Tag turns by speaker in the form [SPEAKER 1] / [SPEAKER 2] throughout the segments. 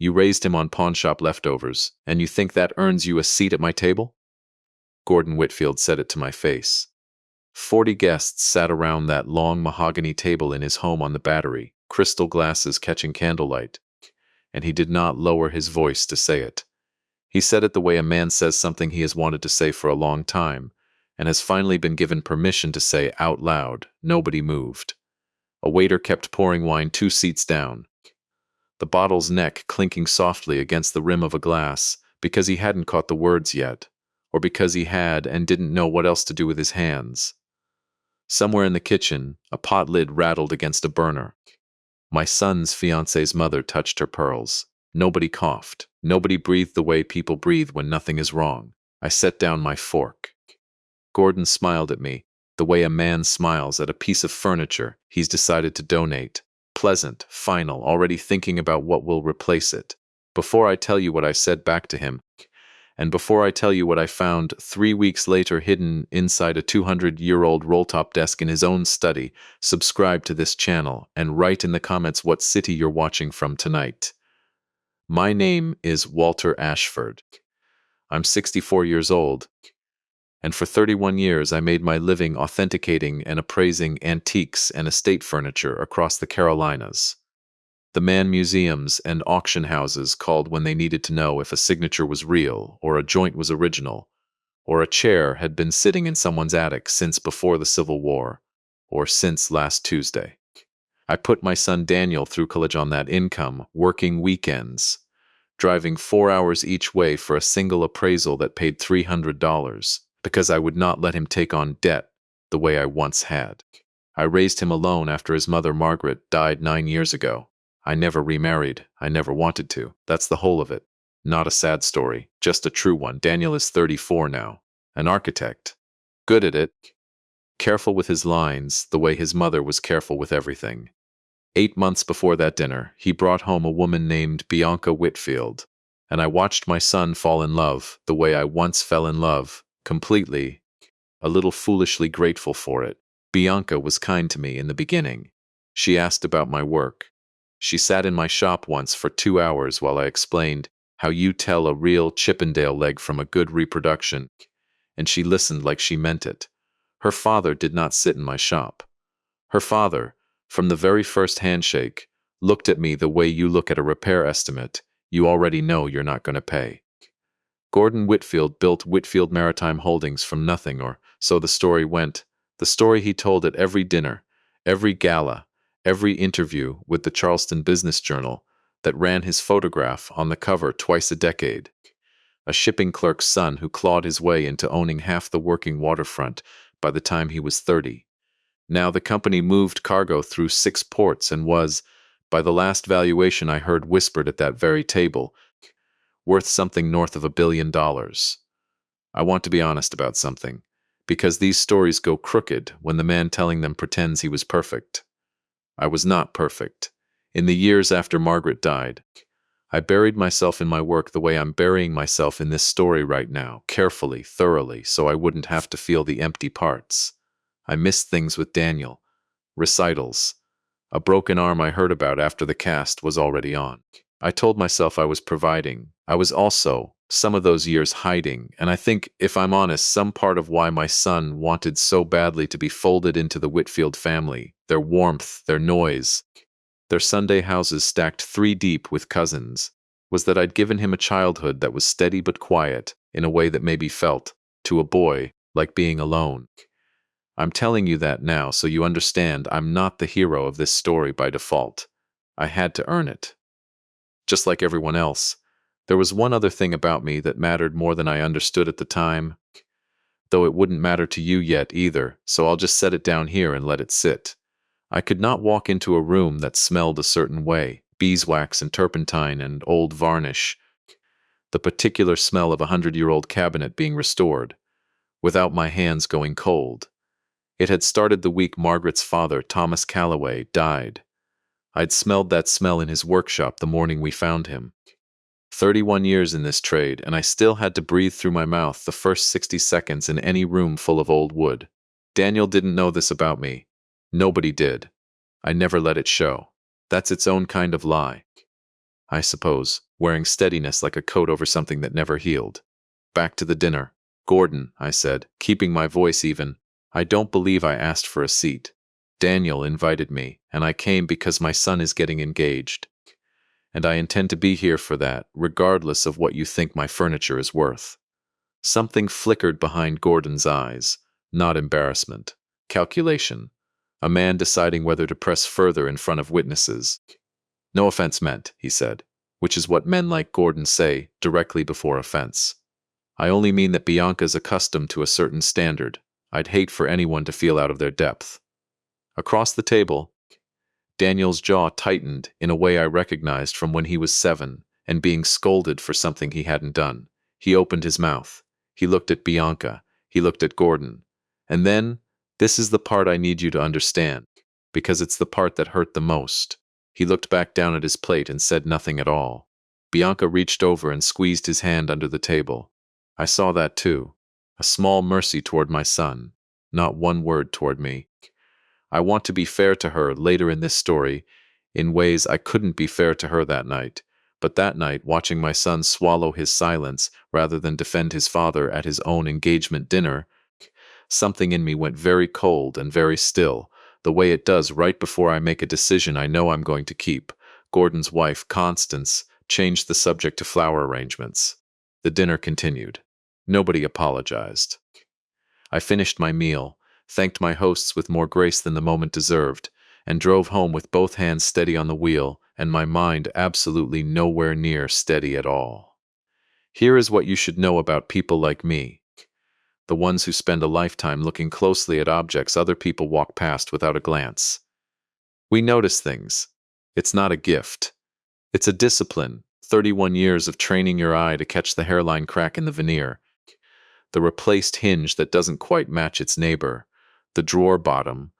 [SPEAKER 1] You raised him on pawnshop leftovers, and you think that earns you a seat at my table? Gordon Whitfield said it to my face. 40 guests sat around that long mahogany table in his home on the Battery, crystal glasses catching candlelight, and he did not lower his voice to say it. He said it the way a man says something he has wanted to say for a long time, and has finally been given permission to say out loud. Nobody moved. A waiter kept pouring wine 2 seats down, the bottle's neck clinking softly against the rim of a glass, because he hadn't caught the words yet, or because he had and didn't know what else to do with his hands. Somewhere in the kitchen, a pot lid rattled against a burner. My son's fiancée's mother touched her pearls. Nobody coughed. Nobody breathed the way people breathe when nothing is wrong. I set down my fork. Gordon smiled at me, the way a man smiles at a piece of furniture he's decided to donate. Pleasant, final, already thinking about what will replace it. Before I tell you what I said back to him, and before I tell you what I found 3 weeks later hidden inside a 200-year-old rolltop desk in his own study, subscribe to this channel and write in the comments what city you're watching from tonight. My name is Walter Ashford. I'm 64 years old, and for 31 years I made my living authenticating and appraising antiques and estate furniture across the Carolinas. The man museums and auction houses called when they needed to know if a signature was real, or a joint was original, or a chair had been sitting in someone's attic since before the Civil War, or since last Tuesday. I put my son Daniel through college on that income, working weekends, driving 4 hours each way for a single appraisal that paid $300, because I would not let him take on debt the way I once had. I raised him alone after his mother Margaret died 9 years ago. I never remarried. I never wanted to. That's the whole of it. Not a sad story, just a true one. Daniel is 34 now. An architect. Good at it. Careful with his lines, the way his mother was careful with everything. 8 months before that dinner, he brought home a woman named Bianca Whitfield, and I watched my son fall in love the way I once fell in love, completely, a little foolishly grateful for it. Bianca was kind to me in the beginning. She asked about my work. She sat in my shop once for 2 hours while I explained how you tell a real Chippendale leg from a good reproduction, and she listened like she meant it. Her father did not sit in my shop. Her father, from the very first handshake, looked at me the way you look at a repair estimate you already know you're not going to pay. Gordon Whitfield built Whitfield Maritime Holdings from nothing, or so the story went. The story he told at every dinner, every gala, every interview with the Charleston Business Journal that ran his photograph on the cover twice a decade. A shipping clerk's son who clawed his way into owning half the working waterfront by the time he was 30. Now the company moved cargo through 6 ports and was, by the last valuation I heard whispered at that very table, worth something north of $1 billion. I want to be honest about something, because these stories go crooked when the man telling them pretends he was perfect. I was not perfect. In the years after Margaret died, I buried myself in my work the way I'm burying myself in this story right now, carefully, thoroughly, so I wouldn't have to feel the empty parts. I missed things with Daniel. Recitals. A broken arm I heard about after the cast was already on. I told myself I was providing. I was also, some of those years, hiding, and I think, if I'm honest, some part of why my son wanted so badly to be folded into the Whitfield family, their warmth, their noise, their Sunday houses stacked 3 deep with cousins, was that I'd given him a childhood that was steady but quiet, in a way that maybe felt, to a boy, like being alone. I'm telling you that now so you understand I'm not the hero of this story by default. I had to earn it. Just like everyone else, there was one other thing about me that mattered more than I understood at the time, though it wouldn't matter to you yet either, so I'll just set it down here and let it sit. I could not walk into a room that smelled a certain way, beeswax and turpentine and old varnish, the particular smell of a 100-year-old cabinet being restored, without my hands going cold. It had started the week Margaret's father, Thomas Calloway, died. I'd smelled that smell in his workshop the morning we found him. 31 years in this trade, and I still had to breathe through my mouth the first 60 seconds in any room full of old wood. Daniel didn't know this about me. Nobody did. I never let it show. That's its own kind of lie. I suppose. wearing steadiness like a coat over something that never healed. Back to the dinner. Gordon, I said, keeping my voice even, I don't believe I asked for a seat. Daniel invited me, and I came because my son is getting engaged. And I intend to be here for that, regardless of what you think my furniture is worth. Something flickered behind Gordon's eyes. Not embarrassment. Calculation. A man deciding whether to press further in front of witnesses. No offense meant, he said, which is what men like Gordon say directly before offense. I only mean that Bianca's accustomed to a certain standard. I'd hate for anyone to feel out of their depth. Across the table, Daniel's jaw tightened in a way I recognized from when he was 7 and being scolded for something he hadn't done. He opened his mouth. He looked at Bianca. He looked at Gordon. And then, this is the part I need you to understand, because it's the part that hurt the most. He looked back down at his plate and said nothing at all. Bianca reached over and squeezed his hand under the table. I saw that too. A small mercy toward my son. Not one word toward me. I want to be fair to her later in this story in ways I couldn't be fair to her that night. But that night, watching my son swallow his silence rather than defend his father at his own engagement dinner, something in me went very cold and very still, the way it does right before I make a decision I know I'm going to keep. Gordon's wife, Constance, changed the subject to flower arrangements. The dinner continued. Nobody apologized. I finished my meal, thanked my hosts with more grace than the moment deserved, and drove home with both hands steady on the wheel and my mind absolutely nowhere near steady at all. Here is what you should know about people like me, the ones who spend a lifetime looking closely at objects other people walk past without a glance. We notice things. It's not a gift. It's a discipline, 31 years of training your eye to catch the hairline crack in the veneer, the replaced hinge that doesn't quite match its neighbor, the drawer bottom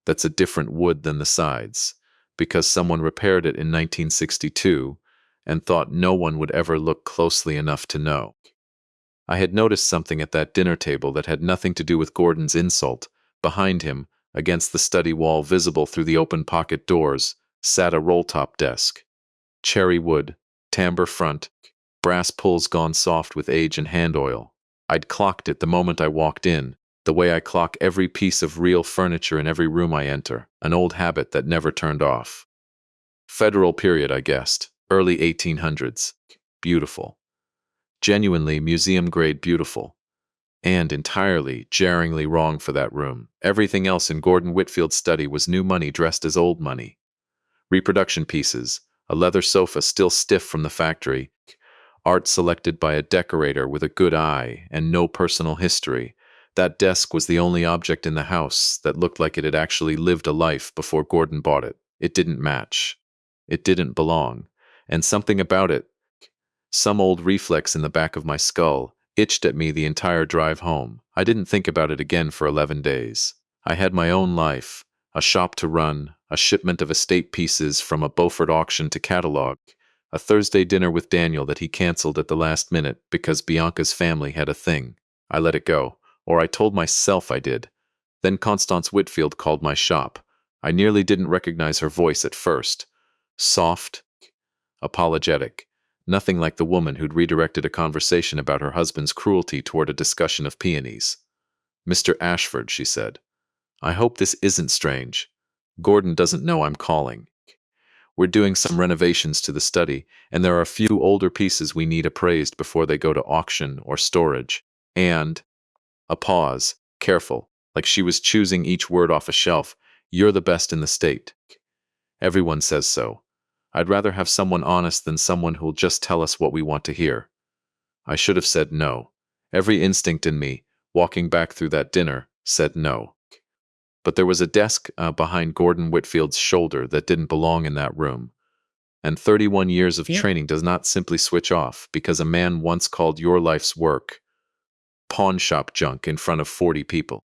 [SPEAKER 1] that's a different wood than the sides, because someone repaired it in 1962 and thought no one would ever look closely enough to know. I had noticed something at that dinner table that had nothing to do with Gordon's insult. Behind him, against the study wall visible through the open pocket doors, sat a rolltop desk. Cherry wood, timbre front, brass pulls gone soft with age and hand oil. I'd clocked it the moment I walked in, the way I clock every piece of real furniture in every room I enter, an old habit that never turned off. Federal period, I guessed, early 1800s. Beautiful. Genuinely museum-grade beautiful. And entirely, jarringly wrong for that room. Everything else in Gordon Whitfield's study was new money dressed as old money. Reproduction pieces, a leather sofa still stiff from the factory, art selected by a decorator with a good eye and no personal history. That desk was the only object in the house that looked like it had actually lived a life before Gordon bought it. It didn't match. It didn't belong. And something about it, some old reflex in the back of my skull, itched at me the entire drive home. I didn't think about it again for 11 days. I had my own life, a shop to run, a shipment of estate pieces from a Beaufort auction to catalog, a Thursday dinner with Daniel that he canceled at the last minute because Bianca's family had a thing. I let it go, or I told myself I did. Then Constance Whitfield called my shop. I nearly didn't recognize her voice at first. Soft, apologetic. Nothing like the woman who'd redirected a conversation about her husband's cruelty toward a discussion of peonies. "Mr. Ashford," she said, "I hope this isn't strange. Gordon doesn't know I'm calling. We're doing some renovations to the study, and there are a few older pieces we need appraised before they go to auction or storage. And," a pause, careful, like she was choosing each word off a shelf, "you're the best in the state. Everyone says so. I'd rather have someone honest than someone who'll just tell us what we want to hear." I should have said no. Every instinct in me, walking back through that dinner, said no. But there was a desk behind Gordon Whitfield's shoulder that didn't belong in that room. And 31 years of training does not simply switch off because a man once called your life's work pawn shop junk in front of 40 people.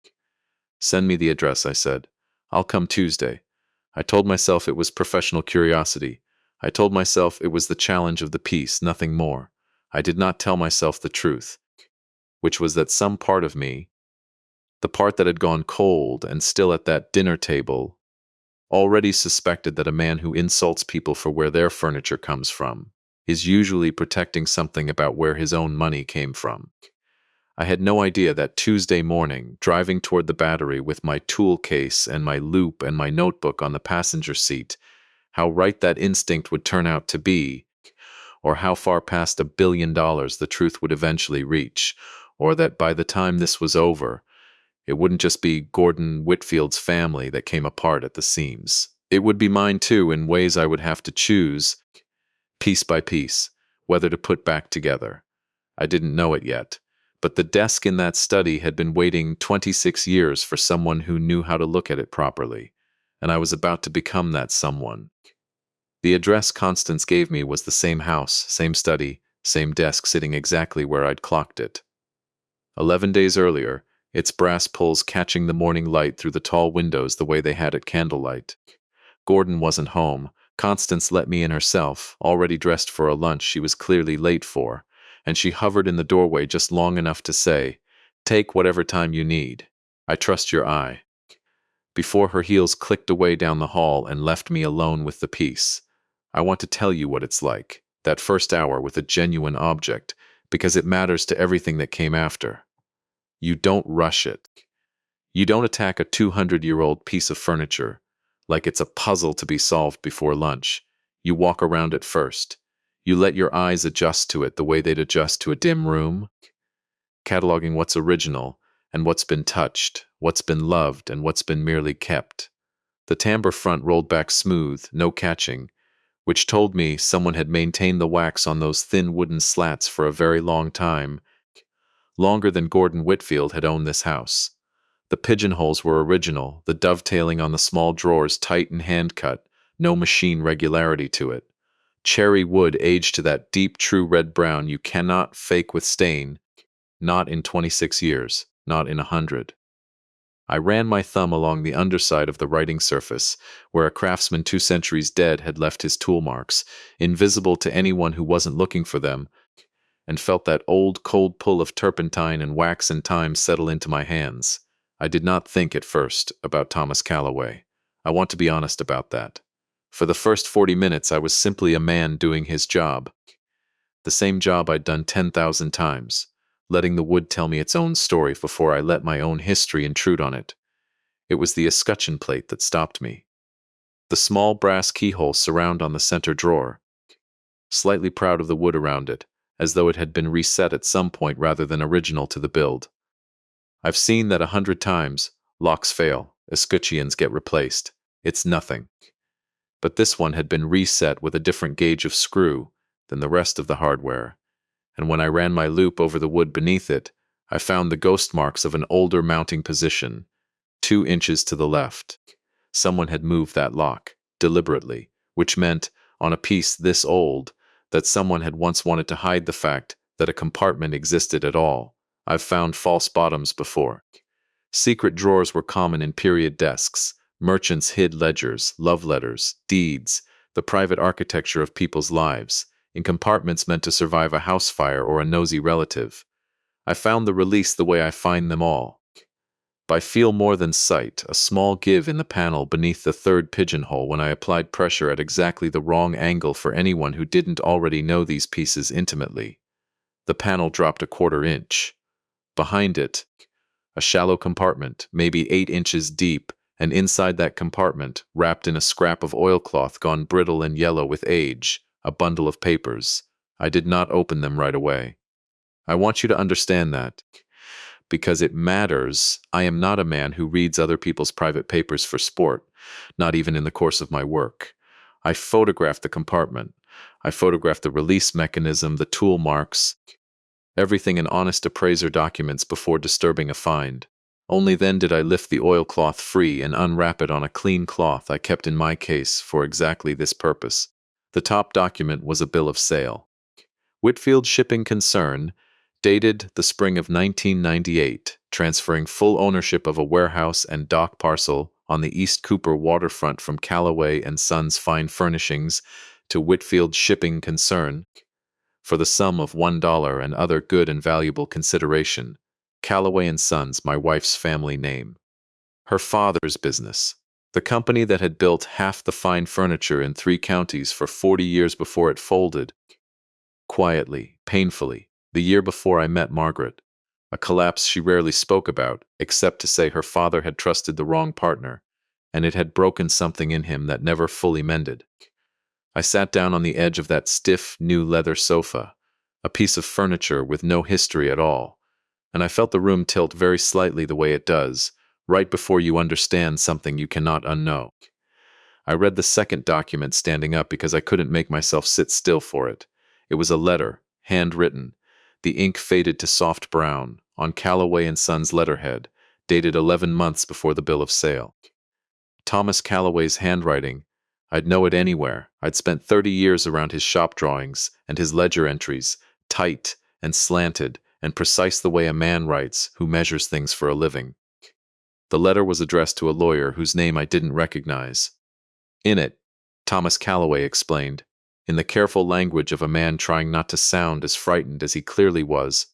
[SPEAKER 1] "Send me the address," I said. "I'll come Tuesday." I told myself it was professional curiosity. I told myself it was the challenge of the piece, nothing more. I did not tell myself the truth, which was that some part of me, the part that had gone cold and still at that dinner table, already suspected that a man who insults people for where their furniture comes from is usually protecting something about where his own money came from. I had no idea that Tuesday morning, driving toward the Battery with my tool case and my loop and my notebook on the passenger seat, how right that instinct would turn out to be, or how far past $1 billion the truth would eventually reach, or that by the time this was over, it wouldn't just be Gordon Whitfield's family that came apart at the seams. It would be mine too, in ways I would have to choose, piece by piece, whether to put back together. I didn't know it yet, but the desk in that study had been waiting 26 years for someone who knew how to look at it properly, and I was about to become that someone. The address Constance gave me was the same house, same study, same desk sitting exactly where I'd clocked it. 11 days earlier, its brass pulls catching the morning light through the tall windows the way they had at candlelight. Gordon wasn't home. Constance let me in herself, already dressed for a lunch she was clearly late for, and she hovered in the doorway just long enough to say, "Take whatever time you need. I trust your eye," before her heels clicked away down the hall and left me alone with the piece. I want to tell you what it's like, that first hour with a genuine object, because it matters to everything that came after. You don't rush it. You don't attack a 200-year-old piece of furniture like it's a puzzle to be solved before lunch. You walk around it first. You let your eyes adjust to it the way they'd adjust to a dim room, cataloging what's original and what's been touched, what's been loved and what's been merely kept. The timbre front rolled back smooth, no catching, which told me someone had maintained the wax on those thin wooden slats for a very long time, longer than Gordon Whitfield had owned this house. The pigeonholes were original, the dovetailing on the small drawers tight and hand-cut, no machine regularity to it. Cherry wood aged to that deep, true red-brown you cannot fake with stain, not in 26 years, not in 100. I ran my thumb along the underside of the writing surface, where a craftsman 2 centuries dead had left his tool marks, invisible to anyone who wasn't looking for them, and felt that old, cold pull of turpentine and wax and time settle into my hands. I did not think at first about Thomas Calloway. I want to be honest about that. For the first 40 minutes, I was simply a man doing his job. The same job I'd done 10,000 times, letting the wood tell me its own story before I let my own history intrude on it. It was the escutcheon plate that stopped me. The small brass keyhole surround on the center drawer. Slightly proud of the wood around it, as though it had been reset at some point rather than original to the build. I've seen that 100 times. Locks fail, escutcheons get replaced. It's nothing. But this one had been reset with a different gauge of screw than the rest of the hardware, and when I ran my loop over the wood beneath it, I found the ghost marks of an older mounting position, 2 inches to the left. Someone had moved that lock, deliberately, which meant, on a piece this old, that someone had once wanted to hide the fact that a compartment existed at all. I've found false bottoms before. Secret drawers were common in period desks. Merchants hid ledgers, love letters, deeds, the private architecture of people's lives, in compartments meant to survive a house fire or a nosy relative. I found the release the way I find them all. By feel more than sight, a small give in the panel beneath the third pigeonhole when I applied pressure at exactly the wrong angle for anyone who didn't already know these pieces intimately. The panel dropped a 1/4 inch. Behind it, a shallow compartment, maybe 8 inches deep, and inside that compartment, wrapped in a scrap of oilcloth gone brittle and yellow with age, a bundle of papers. I did not open them right away. I want you to understand that. Because it matters, I am not a man who reads other people's private papers for sport, not even in the course of my work. I photographed the compartment. I photographed the release mechanism, the tool marks, everything an honest appraiser documents before disturbing a find. Only then did I lift the oilcloth free and unwrap it on a clean cloth I kept in my case for exactly this purpose. The top document was a bill of sale. Whitfield Shipping Concern, dated the spring of 1998, transferring full ownership of a warehouse and dock parcel on the East Cooper waterfront from Calloway and Sons Fine Furnishings to Whitfield Shipping Concern for the sum of $1 and other good and valuable consideration. Calloway and Sons, my wife's family name. Her father's business. The company that had built half the fine furniture in 3 counties for 40 years before it folded, quietly, painfully, the year before I met Margaret. A collapse she rarely spoke about, except to say her father had trusted the wrong partner, and it had broken something in him that never fully mended. I sat down on the edge of that stiff, new leather sofa, a piece of furniture with no history at all, and I felt the room tilt very slightly the way it does, right before you understand something you cannot unknow. I read the second document standing up because I couldn't make myself sit still for it. It was a letter, handwritten. The ink faded to soft brown, on Callaway and Sons letterhead, dated 11 months before the bill of sale. Thomas Callaway's handwriting. I'd know it anywhere. I'd spent 30 years around his shop drawings and his ledger entries, tight and slanted and precise the way a man writes who measures things for a living. The letter was addressed to a lawyer whose name I didn't recognize. In it, Thomas Callaway explained, in the careful language of a man trying not to sound as frightened as he clearly was,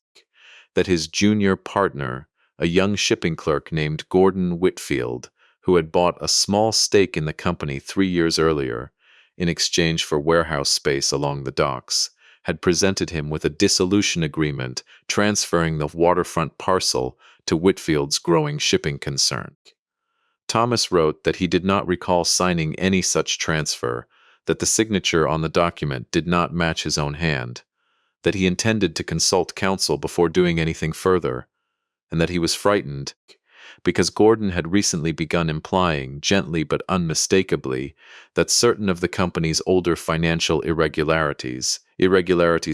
[SPEAKER 1] that his junior partner, a young shipping clerk named Gordon Whitfield, who had bought a small stake in the company 3 years earlier, in exchange for warehouse space along the docks, had presented him with a dissolution agreement transferring the waterfront parcel to Whitfield's growing shipping concern. Thomas wrote that he did not recall signing any such transfer, that the signature on the document did not match his own hand, that he intended to consult counsel before doing anything further, and that he was frightened because Gordon had recently begun implying, gently but unmistakably, that certain of the company's older financial irregularities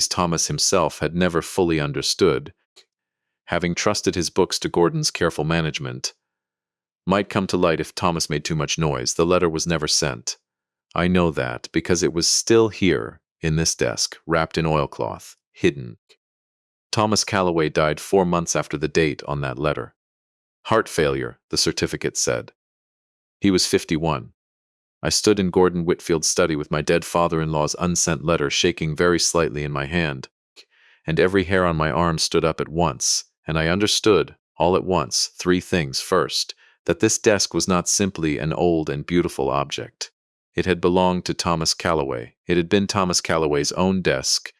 [SPEAKER 1] Thomas himself had never fully understood, having trusted his books to Gordon's careful management, might come to light if Thomas made too much noise. The letter was never sent. I know that because it was still here, in this desk, wrapped in oilcloth, hidden. Thomas Callaway died 4 months after the date on that letter. Heart failure, the certificate said. He was 51. I stood in Gordon Whitfield's study with my dead father-in-law's unsent letter shaking very slightly in my hand, and every hair on my arm stood up at once, and I understood, all at once, 3 things. First, that this desk was not simply an old and beautiful object. It had belonged to Thomas Callaway. It had been Thomas Callaway's own desk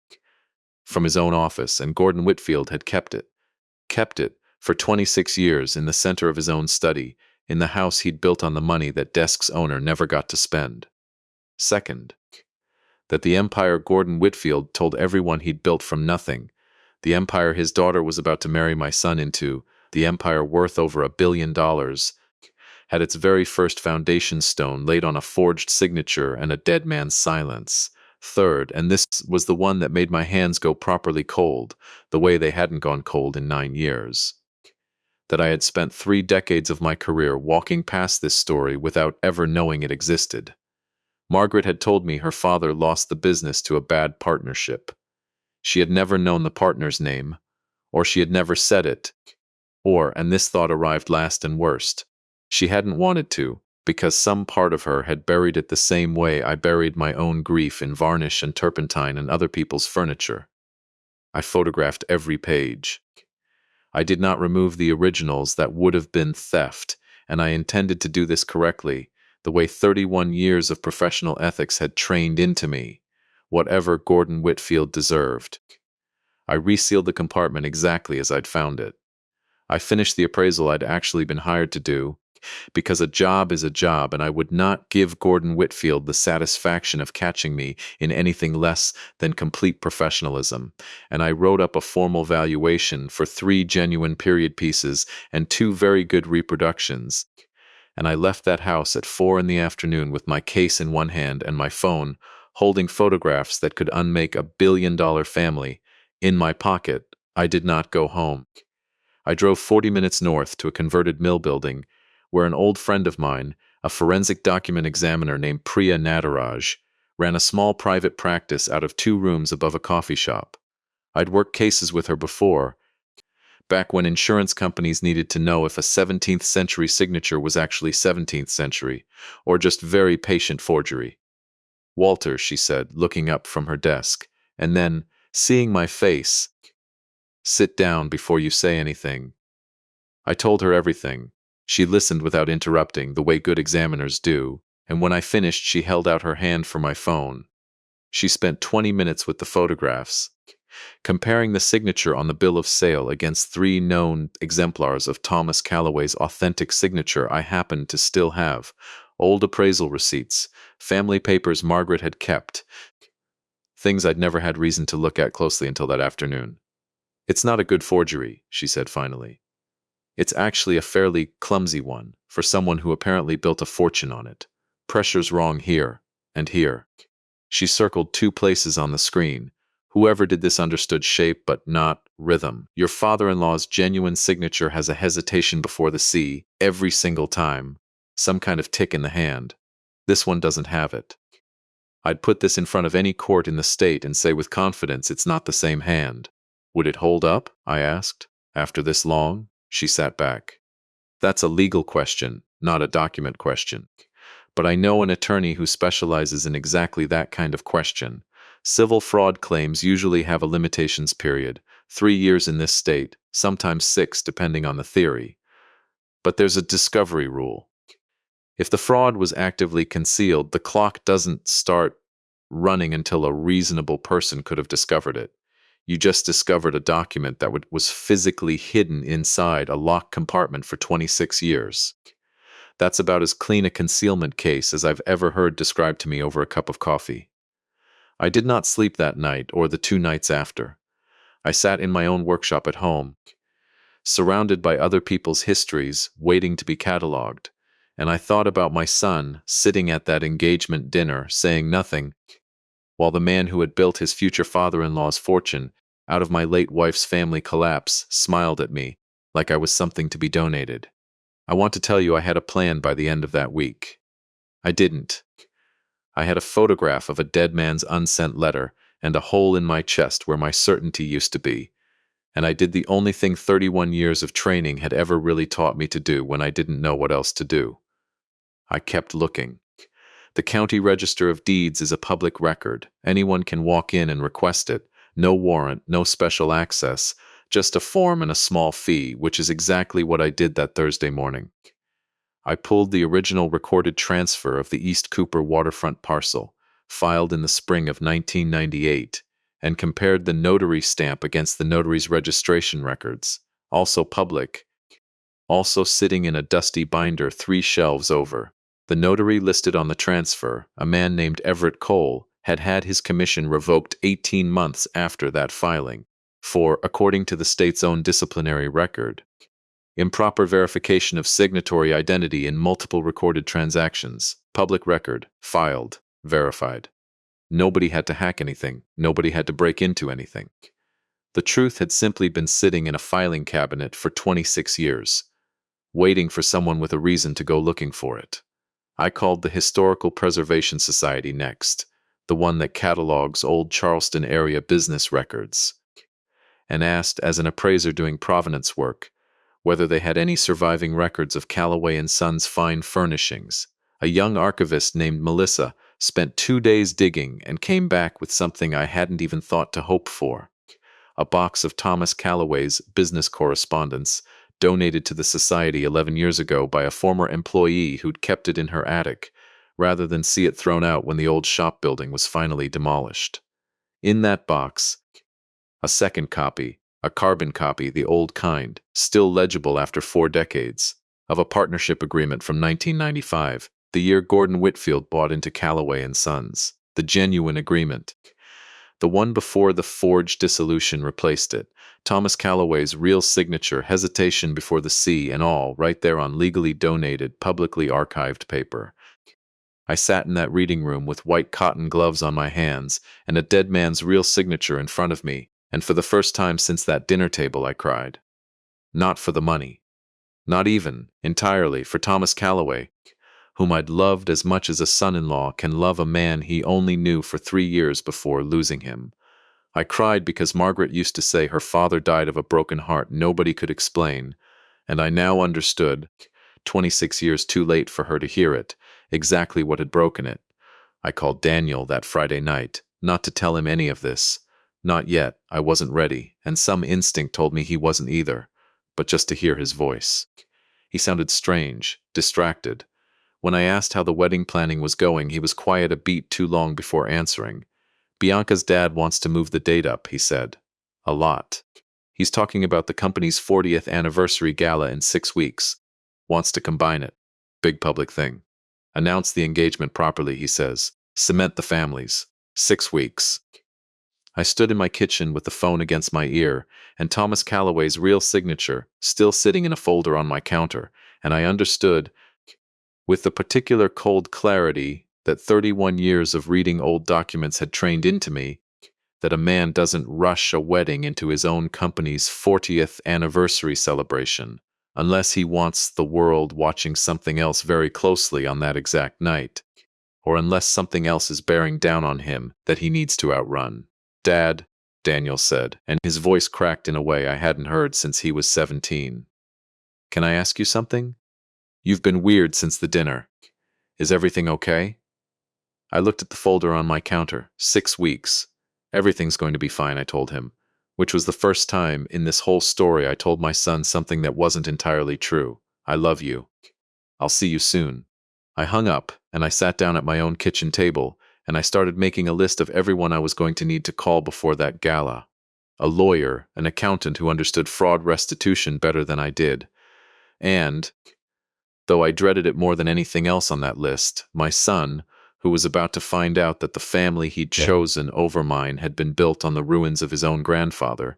[SPEAKER 1] from his own office, and Gordon Whitfield had kept it for 26 years in the center of his own study, in the house he'd built on the money that desk's owner never got to spend. Second, that the empire Gordon Whitfield told everyone he'd built from nothing, the empire his daughter was about to marry my son into, the empire worth over $1 billion, had its very first foundation stone laid on a forged signature and a dead man's silence. Third, and this was the one that made my hands go properly cold, the way they hadn't gone cold in 9 years, that I had spent 3 decades of my career walking past this story without ever knowing it existed. Margaret had told me her father lost the business to a bad partnership. She had never known the partner's name, or she had never said it, or, and this thought arrived last and worst, she hadn't wanted to, because some part of her had buried it the same way I buried my own grief in varnish and turpentine and other people's furniture. I photographed every page. I did not remove the originals. That would have been theft, and I intended to do this correctly, the way 31 years of professional ethics had trained into me, whatever Gordon Whitfield deserved. I resealed the compartment exactly as I'd found it. I finished the appraisal I'd actually been hired to do, because a job is a job, and I would not give Gordon Whitfield the satisfaction of catching me in anything less than complete professionalism, and I wrote up a formal valuation for 3 genuine period pieces and 2 very good reproductions, and I left that house at 4 in the afternoon with my case in one hand and my phone, holding photographs that could unmake a billion-dollar family, in my pocket. I did not go home. I drove 40 minutes north to a converted mill building, where an old friend of mine, a forensic document examiner named Priya Nataraj, ran a small private practice out of 2 rooms above a coffee shop. I'd worked cases with her before, back when insurance companies needed to know if a 17th century signature was actually 17th century, or just very patient forgery. Walter, she said, looking up from her desk, and then, seeing my face, sit down before you say anything. I told her everything. She listened without interrupting, the way good examiners do, and when I finished she held out her hand for my phone. She spent 20 minutes with the photographs, comparing the signature on the bill of sale against 3 known exemplars of Thomas Calloway's authentic signature I happened to still have, old appraisal receipts, family papers Margaret had kept, things I'd never had reason to look at closely until that afternoon. "It's not a good forgery," she said finally. "It's actually a fairly clumsy one, for someone who apparently built a fortune on it. Pressure's wrong here, and here." She circled 2 places on the screen. "Whoever did this understood shape, but not rhythm. Your father-in-law's genuine signature has a hesitation before the C every single time. Some kind of tick in the hand. This one doesn't have it. I'd put this in front of any court in the state and say with confidence it's not the same hand." "Would it hold up?" I asked. "After this long?" She sat back. "That's a legal question, not a document question. But I know an attorney who specializes in exactly that kind of question. Civil fraud claims usually have a limitations period, 3 years in this state, sometimes 6 depending on the theory. But there's a discovery rule. If the fraud was actively concealed, the clock doesn't start running until a reasonable person could have discovered it. You just discovered a document that was physically hidden inside a locked compartment for 26 years. That's about as clean a concealment case as I've ever heard described to me over a cup of coffee. I did not sleep that night or the 2 nights after. I sat in my own workshop at home, surrounded by other people's histories, waiting to be catalogued, and I thought about my son sitting at that engagement dinner, saying nothing, while the man who had built his future father-in-law's fortune out of my late wife's family collapse smiled at me like I was something to be donated. I want to tell you I had a plan by the end of that week. I didn't. I had a photograph of a dead man's unsent letter and a hole in my chest where my certainty used to be, and I did the only thing 31 years of training had ever really taught me to do when I didn't know what else to do. I kept looking. The County Register of Deeds is a public record. Anyone can walk in and request it. No warrant, no special access, just a form and a small fee, which is exactly what I did that Thursday morning. I pulled the original recorded transfer of the East Cooper waterfront parcel, filed in the spring of 1998, and compared the notary stamp against the notary's registration records, also public, also sitting in a dusty binder 3 shelves over. The notary listed on the transfer, a man named Everett Cole, had had his commission revoked 18 months after that filing for, according to the state's own disciplinary record, improper verification of signatory identity in multiple recorded transactions. Public record, filed, verified. Nobody had to hack anything. Nobody had to break into anything. The truth had simply been sitting in a filing cabinet for 26 years, waiting for someone with a reason to go looking for it. I called the Historical Preservation Society next, the one that catalogs old Charleston area business records, and asked, as an appraiser doing provenance work, whether they had any surviving records of Calloway and Sons' fine furnishings. A young archivist named Melissa spent 2 days digging and came back with something I hadn't even thought to hope for: a box of Thomas Calloway's business correspondence, donated to the society 11 years ago by a former employee who'd kept it in her attic, rather than see it thrown out when the old shop building was finally demolished. In that box, a second copy, a carbon copy, the old kind, still legible after 4 decades, of a partnership agreement from 1995, the year Gordon Whitfield bought into Calloway and Sons. The genuine agreement. The one before the forged dissolution replaced it. Thomas Calloway's real signature, hesitation before the C, and all, right there on legally donated, publicly archived paper. I sat in that reading room with white cotton gloves on my hands and a dead man's real signature in front of me, and for the first time since that dinner table I cried. Not for the money. Not even, entirely, for Thomas Calloway, whom I'd loved as much as a son-in-law can love a man he only knew for 3 years before losing him. I cried because Margaret used to say her father died of a broken heart nobody could explain, and I now understood, 26 years too late for her to hear it, exactly what had broken it. I called Daniel that Friday night, not to tell him any of this. Not yet, I wasn't ready, and some instinct told me he wasn't either, but just to hear his voice. He sounded strange, distracted. When I asked how the wedding planning was going, he was quiet a beat too long before answering. Bianca's dad wants to move the date up, he said. A lot. He's talking about the company's 40th anniversary gala in 6 weeks. Wants to combine it. Big public thing. Announce the engagement properly, he says. Cement the families. 6 weeks. I stood in my kitchen with the phone against my ear, and Thomas Calloway's real signature still sitting in a folder on my counter, and I understood, with the particular cold clarity that 31 years of reading old documents had trained into me, that a man doesn't rush a wedding into his own company's 40th anniversary celebration unless he wants the world watching something else very closely on that exact night, or unless something else is bearing down on him that he needs to outrun. Dad, Daniel said, and his voice cracked in a way I hadn't heard since he was 17. Can I ask you something? You've been weird since the dinner. Is everything okay? I looked at the folder on my counter. 6 weeks. Everything's going to be fine, I told him, which was the first time in this whole story I told my son something that wasn't entirely true. I love you. I'll see you soon. I hung up, and I sat down at my own kitchen table, and I started making a list of everyone I was going to need to call before that gala. A lawyer, an accountant who understood fraud restitution better than I did, and, though I dreaded it more than anything else on that list, my son, who was about to find out that the family he'd chosen over mine had been built on the ruins of his own grandfather,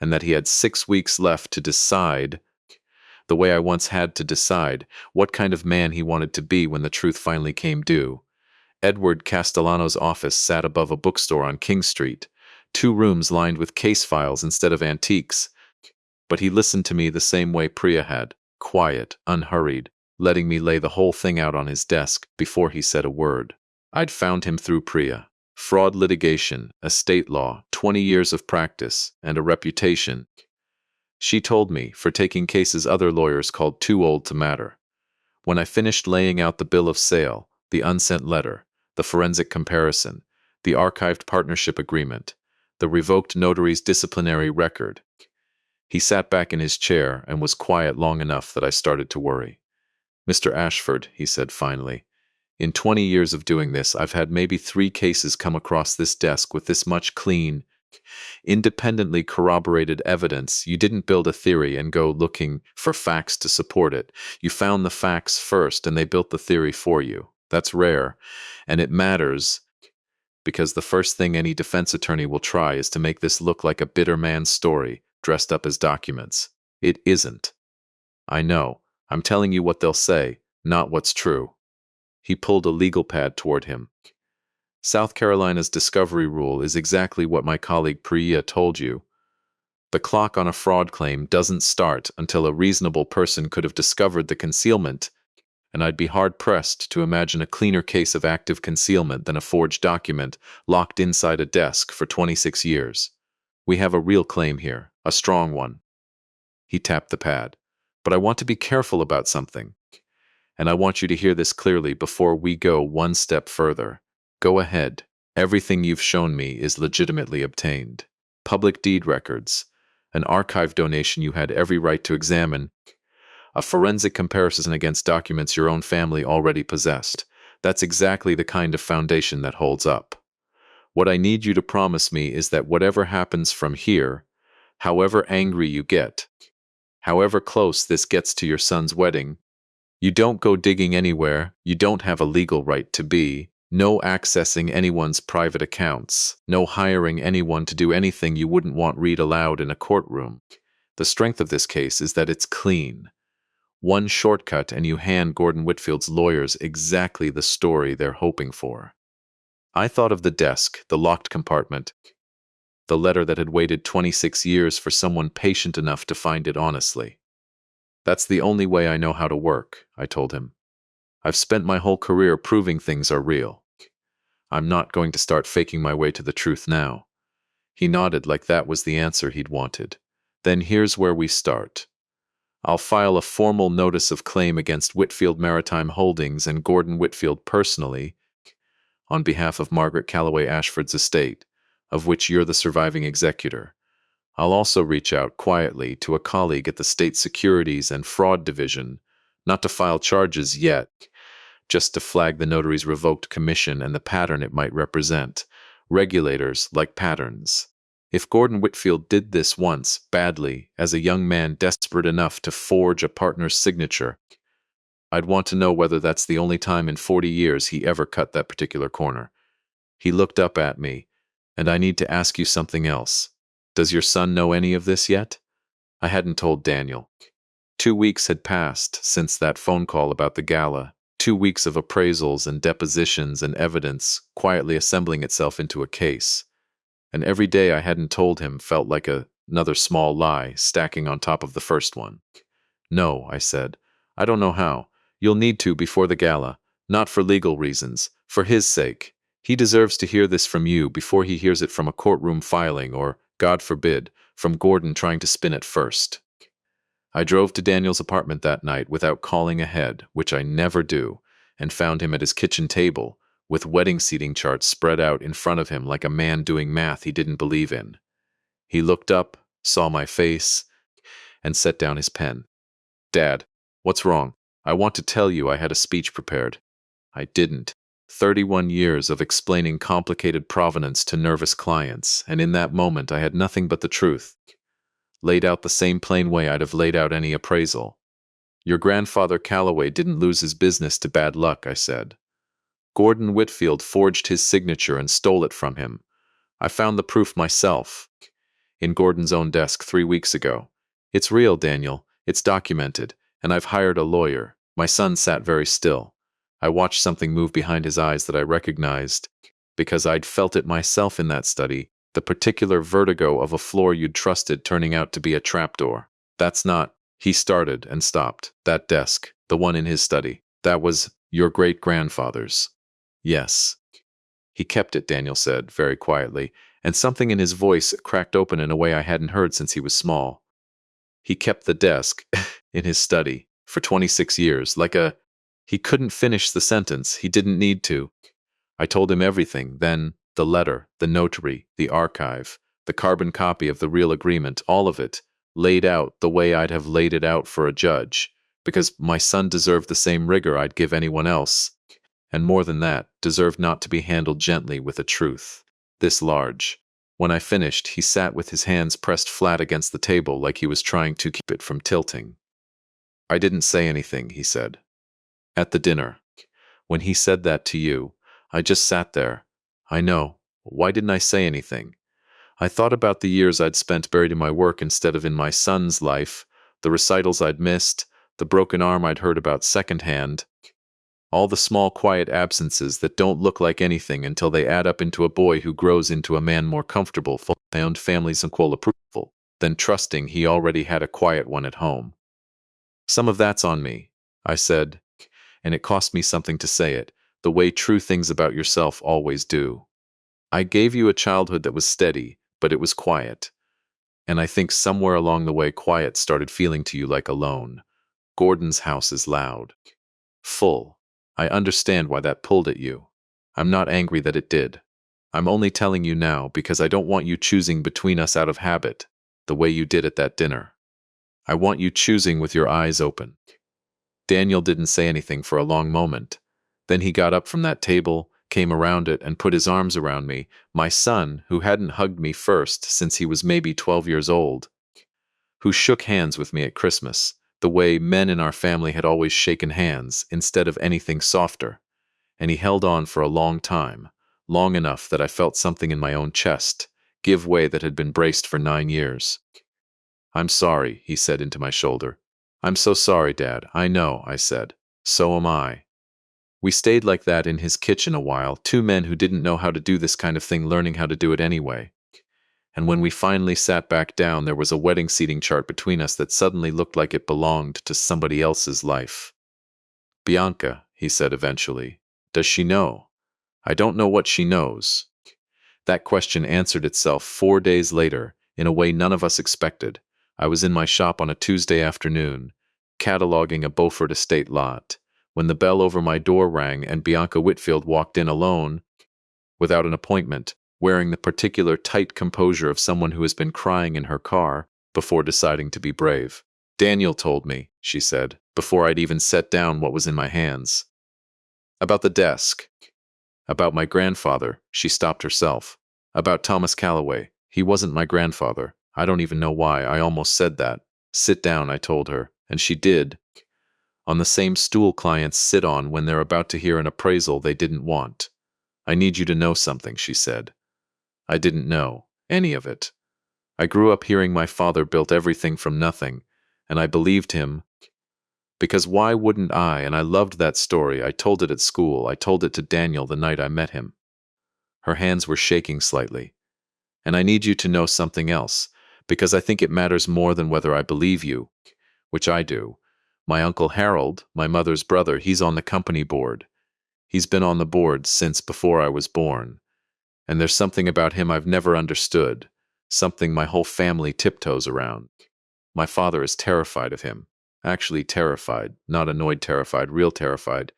[SPEAKER 1] and that he had 6 weeks left to decide, the way I once had to decide, what kind of man he wanted to be when the truth finally came due. Edward Castellano's office sat above a bookstore on King Street, 2 rooms lined with case files instead of antiques, but he listened to me the same way Priya had, quiet, unhurried, letting me lay the whole thing out on his desk before he said a word. I'd found him through Priya. Fraud litigation, estate law, 20 years of practice, and a reputation, she told me, for taking cases other lawyers called too old to matter. When I finished laying out the bill of sale, the unsent letter, the forensic comparison, the archived partnership agreement, the revoked notary's disciplinary record, he sat back in his chair and was quiet long enough that I started to worry. Mr. Ashford, he said finally, in 20 years of doing this, I've had maybe 3 cases come across this desk with this much clean, independently corroborated evidence. You didn't build a theory and go looking for facts to support it. You found the facts first and they built the theory for you. That's rare, and it matters because the first thing any defense attorney will try is to make this look like a bitter man's story dressed up as documents. It isn't. I know. I'm telling you what they'll say, not what's true. He pulled a legal pad toward him. South Carolina's discovery rule is exactly what my colleague Priya told you. The clock on a fraud claim doesn't start until a reasonable person could have discovered the concealment, and I'd be hard-pressed to imagine a cleaner case of active concealment than a forged document locked inside a desk for 26 years. We have a real claim here, a strong one. He tapped the pad. But I want to be careful about something, and I want you to hear this clearly before we go one step further. Go ahead. Everything you've shown me is legitimately obtained. Public deed records, an archive donation you had every right to examine, a forensic comparison against documents your own family already possessed. That's exactly the kind of foundation that holds up. What I need you to promise me is that whatever happens from here, however angry you get, however close this gets to your son's wedding, you don't go digging anywhere, you don't have a legal right to be, no accessing anyone's private accounts, no hiring anyone to do anything you wouldn't want read aloud in a courtroom. The strength of this case is that it's clean. One shortcut and you hand Gordon Whitfield's lawyers exactly the story they're hoping for. I thought of the desk, the locked compartment, the letter that had waited 26 years for someone patient enough to find it honestly. That's the only way I know how to work, I told him. I've spent my whole career proving things are real. I'm not going to start faking my way to the truth now. He nodded like that was the answer he'd wanted. Then here's where we start. I'll file a formal notice of claim against Whitfield Maritime Holdings and Gordon Whitfield personally, on behalf of Margaret Calloway Ashford's estate, of which you're the surviving executor. I'll also reach out quietly to a colleague at the State Securities and Fraud Division, not to file charges yet, just to flag the notary's revoked commission and the pattern it might represent. regulators like patterns. If Gordon Whitfield did this once, badly, as a young man desperate enough to forge a partner's signature, I'd want to know whether that's the only time in 40 years he ever cut that particular corner. He looked up at me, and I need to ask you something else. Does your son know any of this yet? I hadn't told Daniel. 2 weeks had passed since that phone call about the gala. 2 weeks of appraisals and depositions and evidence quietly assembling itself into a case. And every day I hadn't told him felt like another small lie stacking on top of the first one. No, I said. I don't know how. You'll need to before the gala. Not for legal reasons. For his sake. He deserves to hear this from you before he hears it from a courtroom filing or, God forbid, from Gordon trying to spin it first. I drove to Daniel's apartment that night without calling ahead, which I never do, and found him at his kitchen table, with wedding seating charts spread out in front of him like a man doing math he didn't believe in. He looked up, saw my face, and set down his pen. Dad, what's wrong? I want to tell you I had a speech prepared. I didn't. 31 years of explaining complicated provenance to nervous clients, and in that moment I had nothing but the truth. Laid out the same plain way I'd have laid out any appraisal. Your grandfather Calloway didn't lose his business to bad luck, I said. Gordon Whitfield forged his signature and stole it from him. I found the proof myself, in Gordon's own desk 3 weeks ago. It's real, Daniel. It's documented, and I've hired a lawyer. My son sat very still. I watched something move behind his eyes that I recognized, because I'd felt it myself in that study, the particular vertigo of a floor you'd trusted turning out to be a trapdoor. That's not, he started and stopped. That desk, the one in his study, that was your great-grandfather's. Yes. He kept it, Daniel said, very quietly, and something in his voice cracked open in a way I hadn't heard since he was small. He kept the desk in his study for 26 years, He couldn't finish the sentence. He didn't need to. I told him everything, then the letter, the notary, the archive, the carbon copy of the real agreement, all of it, laid out the way I'd have laid it out for a judge, because my son deserved the same rigor I'd give anyone else, and more than that, deserved not to be handled gently with a truth this large. When I finished, he sat with his hands pressed flat against the table like he was trying to keep it from tilting. I didn't say anything, he said. At the dinner, when he said that to you, I just sat there. I know. Why didn't I say anything? I thought about the years I'd spent buried in my work instead of in my son's life, the recitals I'd missed, the broken arm I'd heard about secondhand, all the small quiet absences that don't look like anything until they add up into a boy who grows into a man more comfortable for my own family's equal approval than trusting he already had a quiet one at home. Some of that's on me, I said, and it cost me something to say it, the way true things about yourself always do. I gave you a childhood that was steady, but it was quiet. And I think somewhere along the way quiet started feeling to you like alone. Gordon's house is loud. Full. I understand why that pulled at you. I'm not angry that it did. I'm only telling you now because I don't want you choosing between us out of habit, the way you did at that dinner. I want you choosing with your eyes open. Daniel didn't say anything for a long moment. Then he got up from that table, came around it, and put his arms around me, my son, who hadn't hugged me first since he was maybe 12 years old, who shook hands with me at Christmas, the way men in our family had always shaken hands, instead of anything softer. And he held on for a long time, long enough that I felt something in my own chest give way that had been braced for 9 years. I'm sorry, he said into my shoulder. I'm so sorry, Dad. I know, I said. So am I. We stayed like that in his kitchen a while, two men who didn't know how to do this kind of thing learning how to do it anyway. And when we finally sat back down, there was a wedding seating chart between us that suddenly looked like it belonged to somebody else's life. Bianca, he said eventually, does she know? I don't know what she knows. That question answered itself 4 days later, in a way none of us expected. I was in my shop on a Tuesday afternoon, cataloging a Beaufort estate lot, when the bell over my door rang and Bianca Whitfield walked in alone, without an appointment, wearing the particular tight composure of someone who has been crying in her car before deciding to be brave. Daniel told me, she said, before I'd even set down what was in my hands. About the desk. About my grandfather, she stopped herself. About Thomas Calloway. He wasn't my grandfather. I don't even know why. I almost said that. Sit down, I told her, and she did. On the same stool clients sit on when they're about to hear an appraisal they didn't want. I need you to know something, she said. I didn't know any of it. I grew up hearing my father built everything from nothing, and I believed him. Because why wouldn't I? And I loved that story. I told it at school. I told it to Daniel the night I met him. Her hands were shaking slightly. And I need you to know something else, because I think it matters more than whether I believe you, which I do. My Uncle Harold, my mother's brother, he's on the company board. He's been on the board since before I was born. And there's something about him I've never understood, something my whole family tiptoes around. My father is terrified of him. Actually terrified, not annoyed terrified, real terrified.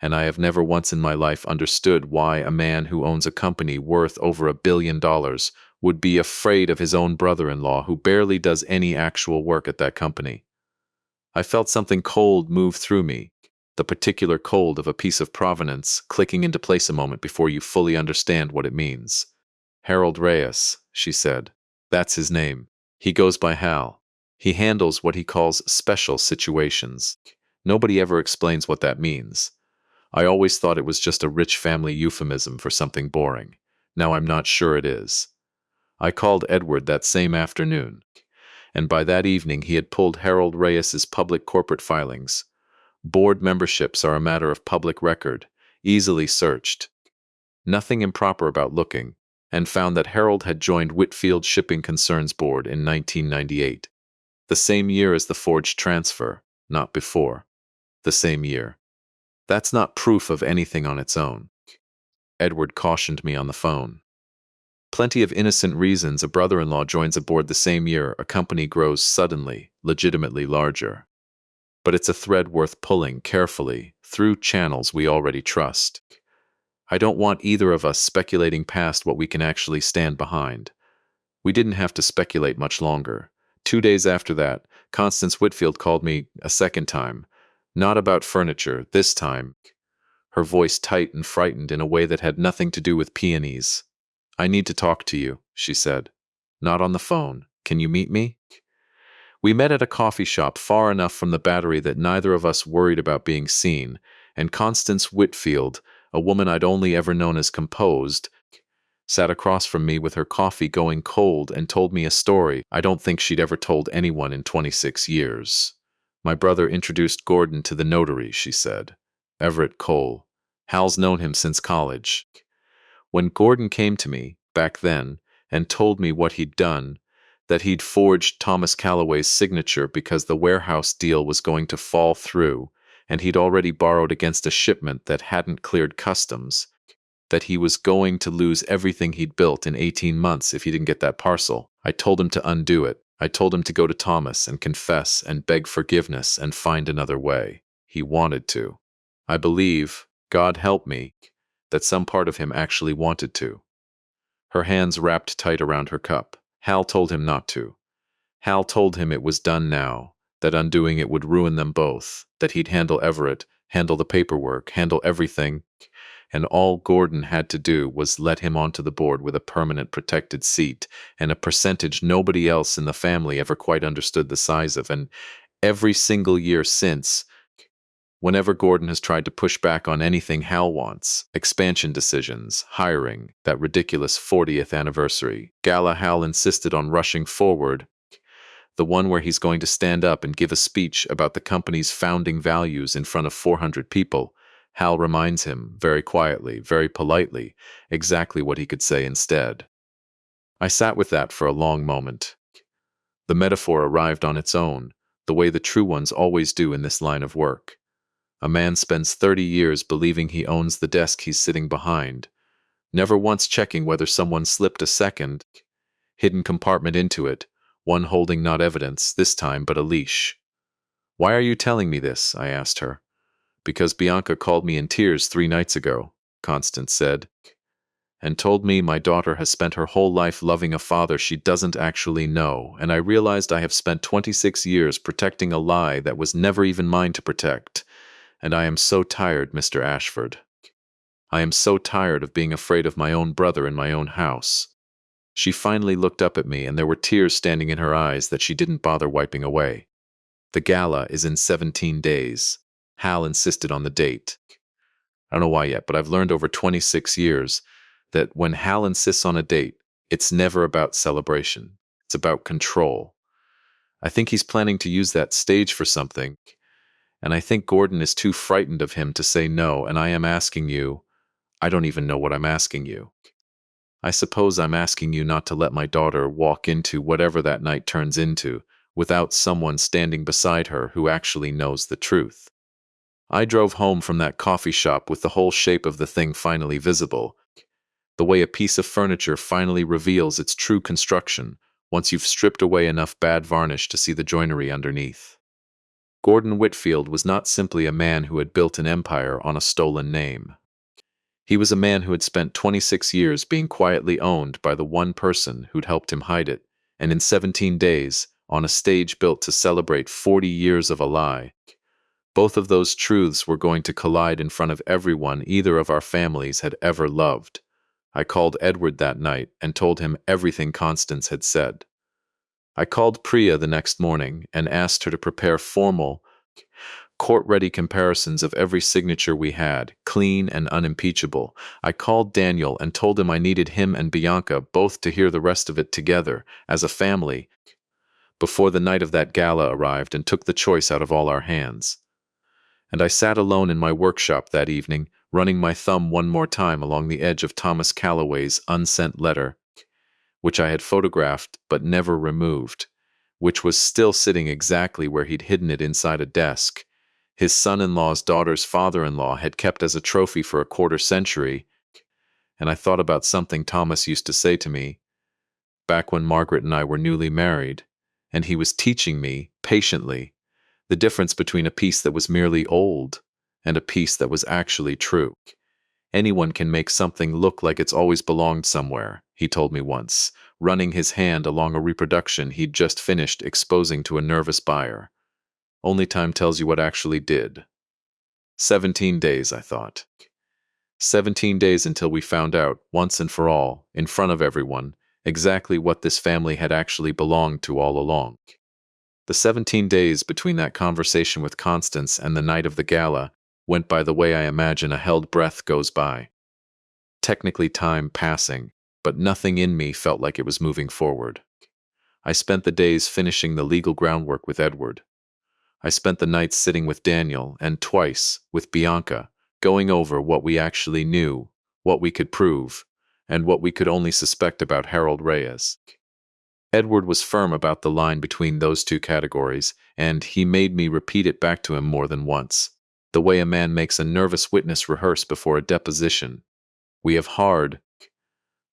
[SPEAKER 1] And I have never once in my life understood why a man who owns a company worth over $1 billion would be afraid of his own brother-in-law who barely does any actual work at that company. I felt something cold move through me, the particular cold of a piece of provenance clicking into place a moment before you fully understand what it means. Harold Reyes, she said. That's his name. He goes by Hal. He handles what he calls special situations. Nobody ever explains what that means. I always thought it was just a rich family euphemism for something boring. Now I'm not sure it is. I called Edward that same afternoon, and by that evening he had pulled Harold Reyes's public corporate filings. Board memberships are a matter of public record, easily searched. Nothing improper about looking, and found that Harold had joined Whitfield Shipping Concerns Board in 1998. The same year as the forged transfer, not before. The same year. That's not proof of anything on its own. Edward cautioned me on the phone. Plenty of innocent reasons a brother-in-law joins a board the same year a company grows suddenly, legitimately larger. But it's a thread worth pulling carefully through channels we already trust. I don't want either of us speculating past what we can actually stand behind. We didn't have to speculate much longer. 2 days after that, Constance Whitfield called me a second time. Not about furniture, this time. Her voice tight and frightened in a way that had nothing to do with peonies. I need to talk to you, she said. Not on the phone. Can you meet me? We met at a coffee shop far enough from the Battery that neither of us worried about being seen, and Constance Whitfield, a woman I'd only ever known as composed, sat across from me with her coffee going cold and told me a story I don't think she'd ever told anyone in 26 years. My brother introduced Gordon to the notary, she said. Everett Cole. Hal's known him since college. When Gordon came to me, back then, and told me what he'd done, that he'd forged Thomas Calloway's signature because the warehouse deal was going to fall through, and he'd already borrowed against a shipment that hadn't cleared customs, that he was going to lose everything he'd built in 18 months if he didn't get that parcel. I told him to undo it. I told him to go to Thomas and confess and beg forgiveness and find another way. He wanted to. I believe, God help me, that some part of him actually wanted to. Her hands wrapped tight around her cup. Hal told him not to. Hal told him it was done now, that undoing it would ruin them both, that he'd handle Everett, handle the paperwork, handle everything, and all Gordon had to do was let him onto the board with a permanent protected seat and a percentage nobody else in the family ever quite understood the size of, and every single year since, whenever Gordon has tried to push back on anything Hal wants, expansion decisions, hiring, that ridiculous 40th anniversary, gala Hal insisted on rushing forward, the one where he's going to stand up and give a speech about the company's founding values in front of 400 people, Hal reminds him, very quietly, very politely, exactly what he could say instead. I sat with that for a long moment. The metaphor arrived on its own, the way the true ones always do in this line of work. A man spends 30 years believing he owns the desk he's sitting behind, never once checking whether someone slipped a second, hidden compartment into it, one holding not evidence, this time, but a leash. Why are you telling me this? I asked her. Because Bianca called me in tears 3 nights ago, Constance said, and told me my daughter has spent her whole life loving a father she doesn't actually know, and I realized I have spent 26 years protecting a lie that was never even mine to protect, and I am so tired, Mr. Ashford. I am so tired of being afraid of my own brother in my own house." She finally looked up at me, and there were tears standing in her eyes that she didn't bother wiping away. "The gala is in 17 days. Hal insisted on the date. I don't know why yet, but I've learned over 26 years that when Hal insists on a date, it's never about celebration. It's about control. I think he's planning to use that stage for something, and I think Gordon is too frightened of him to say no, and I am asking you, I don't even know what I'm asking you. I suppose I'm asking you not to let my daughter walk into whatever that night turns into without someone standing beside her who actually knows the truth." I drove home from that coffee shop with the whole shape of the thing finally visible, the way a piece of furniture finally reveals its true construction once you've stripped away enough bad varnish to see the joinery underneath. Gordon Whitfield was not simply a man who had built an empire on a stolen name. He was a man who had spent 26 years being quietly owned by the one person who'd helped him hide it, and in 17 days, on a stage built to celebrate 40 years of a lie, both of those truths were going to collide in front of everyone either of our families had ever loved. I called Edward that night and told him everything Constance had said. I called Priya the next morning and asked her to prepare formal, court-ready comparisons of every signature we had, clean and unimpeachable. I called Daniel and told him I needed him and Bianca both to hear the rest of it together, as a family, before the night of that gala arrived and took the choice out of all our hands. And I sat alone in my workshop that evening, running my thumb one more time along the edge of Thomas Calloway's unsent letter, which I had photographed but never removed, which was still sitting exactly where he'd hidden it inside a desk. His son-in-law's daughter's father-in-law had kept as a trophy for a quarter-century, and I thought about something Thomas used to say to me, back when Margaret and I were newly married, and he was teaching me, patiently, the difference between a piece that was merely old and a piece that was actually true. "Anyone can make something look like it's always belonged somewhere," he told me once, running his hand along a reproduction he'd just finished exposing to a nervous buyer. "Only time tells you what actually did." 17 days, I thought. 17 days until we found out, once and for all, in front of everyone, exactly what this family had actually belonged to all along. The 17 days between that conversation with Constance and the night of the gala went by the way I imagine a held breath goes by. Technically time passing, but nothing in me felt like it was moving forward. I spent the days finishing the legal groundwork with Edward. I spent the nights sitting with Daniel, and twice, with Bianca, going over what we actually knew, what we could prove, and what we could only suspect about Harold Reyes. Edward was firm about the line between those two categories, and he made me repeat it back to him more than once, the way a man makes a nervous witness rehearse before a deposition. "We have hard,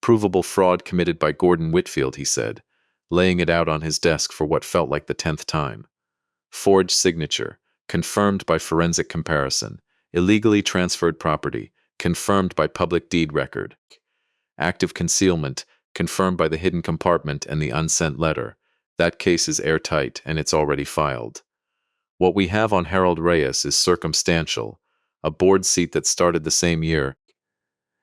[SPEAKER 1] provable fraud committed by Gordon Whitfield," he said, laying it out on his desk for what felt like the 10th time. "Forged signature, confirmed by forensic comparison, illegally transferred property, confirmed by public deed record. Active concealment, confirmed by the hidden compartment and the unsent letter. That case is airtight, and it's already filed. What we have on Harold Reyes is circumstantial, a board seat that started the same year,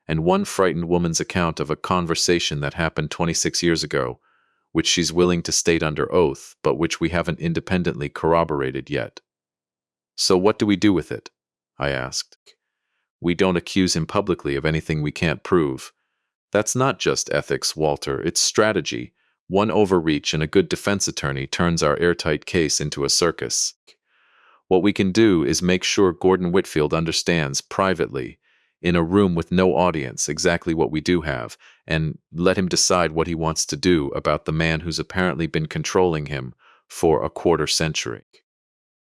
[SPEAKER 1] and one frightened woman's account of a conversation that happened 26 years ago, which she's willing to state under oath, but which we haven't independently corroborated yet." "So what do we do with it?" I asked. "We don't accuse him publicly of anything we can't prove. That's not just ethics, Walter, it's strategy. One overreach and a good defense attorney turns our airtight case into a circus. What we can do is make sure Gordon Whitfield understands privately, in a room with no audience, exactly what we do have, and let him decide what he wants to do about the man who's apparently been controlling him for a quarter-century.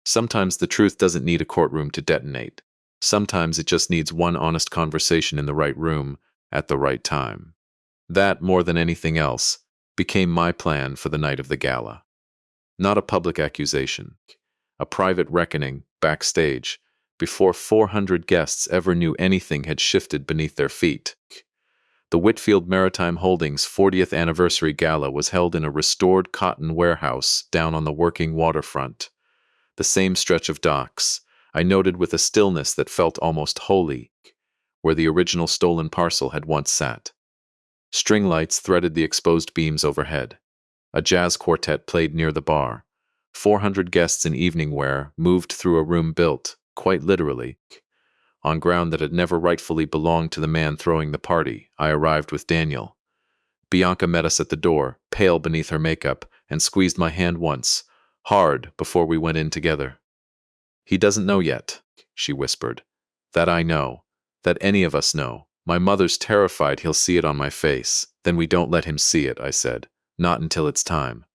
[SPEAKER 1] Sometimes the truth doesn't need a courtroom to detonate. Sometimes it just needs one honest conversation in the right room at the right time." That, more than anything else, became my plan for the night of the gala. Not a public accusation. A private reckoning, backstage, before 400 guests ever knew anything had shifted beneath their feet. The Whitfield Maritime Holdings 40th Anniversary Gala was held in a restored cotton warehouse down on the working waterfront. The same stretch of docks, I noted with a stillness that felt almost holy, where the original stolen parcel had once sat. String lights threaded the exposed beams overhead. A jazz quartet played near the bar. 400 guests in evening wear moved through a room built, quite literally, on ground that had never rightfully belonged to the man throwing the party. I arrived with Daniel. Bianca met us at the door, pale beneath her makeup, and squeezed my hand once, hard, before we went in together. "He doesn't know yet," she whispered. "That I know. That any of us know. My mother's terrified he'll see it on my face." "Then we don't let him see it," I said. "Not until it's time."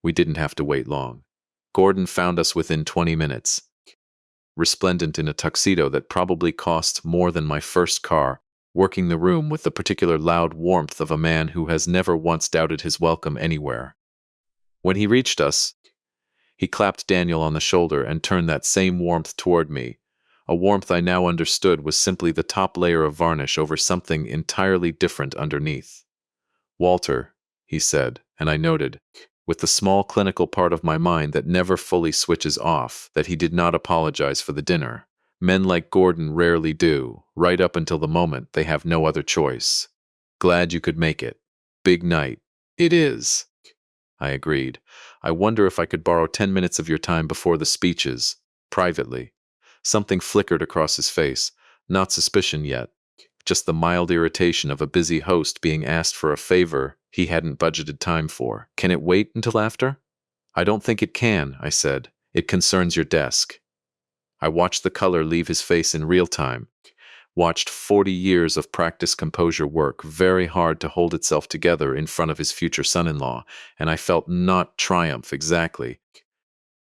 [SPEAKER 1] We didn't have to wait long. Gordon found us within 20 minutes, resplendent in a tuxedo that probably cost more than my first car, working the room with the particular loud warmth of a man who has never once doubted his welcome anywhere. When he reached us, he clapped Daniel on the shoulder and turned that same warmth toward me, a warmth I now understood was simply the top layer of varnish over something entirely different underneath. "Walter," he said, and I noted, with the small clinical part of my mind that never fully switches off, that he did not apologize for the dinner. Men like Gordon rarely do, right up until the moment they have no other choice. "Glad you could make it. Big night." "It is," I agreed. "I wonder if I could borrow 10 minutes of your time before the speeches, privately." Something flickered across his face, not suspicion yet, just the mild irritation of a busy host being asked for a favor he hadn't budgeted time for. "Can it wait until after?" "I don't think it can," I said. "It concerns your desk." I watched the color leave his face in real time, watched 40 years of practice composure work very hard to hold itself together in front of his future son-in-law, and I felt not triumph exactly,